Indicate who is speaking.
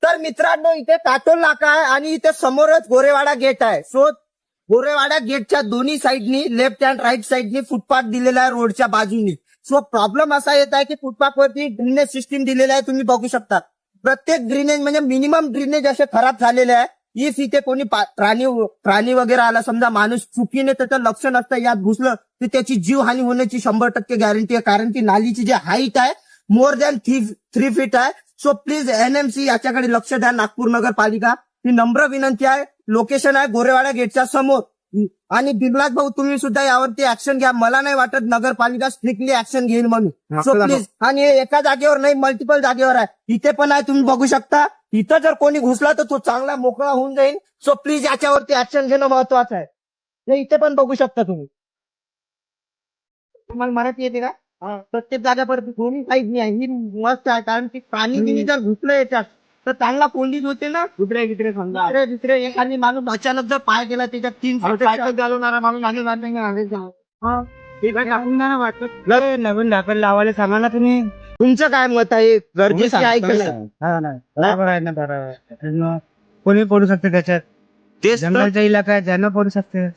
Speaker 1: तर मित्रांनो इथे काटोल नाका आहे आणि इथे समोरच गोरेवाडा गेट आहे. सो गोरेवाडा गेटच्या दोन्ही साईडनी लेफ्ट अँड राईट साईडनी फुटपाथ दिलेला आहे रोडच्या बाजूनी. सो प्रॉब्लेम असा येत आहे की फुटपाथ वरती ड्रेनेज सिस्टीम दिलेला आहे, तुम्ही बघू शकता. प्रत्येक ड्रेनेज म्हणजे मिनिमम ड्रेनेज असे खराब झालेले आहे. इफ इथे कोणी प्राणी वगैरे आला, समजा माणूस चुकीने त्याचं लक्ष नसतं यात घुसलं तर त्याची जीवहानी होण्याची 100% गॅरंटी आहे. कारण की नालीची जी हाईट आहे मोर दॅन 3 फीट आहे. सो प्लीज एनएमसी याच्याकडे लक्ष द्या, नागपूर नगरपालिका. ही नम्र विनंती आहे. लोकेशन आहे गोरेवाडा गेटच्या समोर. आणि बिमलाज भाऊ तुम्ही सुद्धा यावरती ऍक्शन घ्या. मला नाही वाटत नगरपालिका स्ट्रिक्टली ऍक्शन घेईल म्हणून. So please. आणि हे एका जागेवर नाही, मल्टिपल जागेवर आहे. इथे पण आहे, तुम्ही बघू शकता. इथं जर कोणी घुसला तर तो चांगला मोकळा होऊन जाईल. सो प्लीज याच्यावरती ऍक्शन घेणं महत्वाचं आहे. हे इथे पण बघू शकता तुम्ही. तुम्हाला मराठी येते का? प्रत्येक जागेवरती कोणी काहीच नाही आहे. ही मस्त आहे कारण की पाणी बिनी जर घुसलं याच्यात तर चांगला कोंडीच होते ना. दुसरे समजा दुसरे एखादी माणूस अचानक जर पाय गेला त्याच्यात 3 सायकल चालवणारा माणूस
Speaker 2: नवीन ढाकण लावायला सांगा ना तुम्ही.
Speaker 1: तुमचं काय मत आहे? गरजेचं आहे की नाही?
Speaker 2: बरोबर आहे ना, बरोबर. कोणी पडू शकते त्याच्यात.
Speaker 1: तेच तर.
Speaker 2: जंगलचा इलाका आहे, ज्यांना पडू शकते.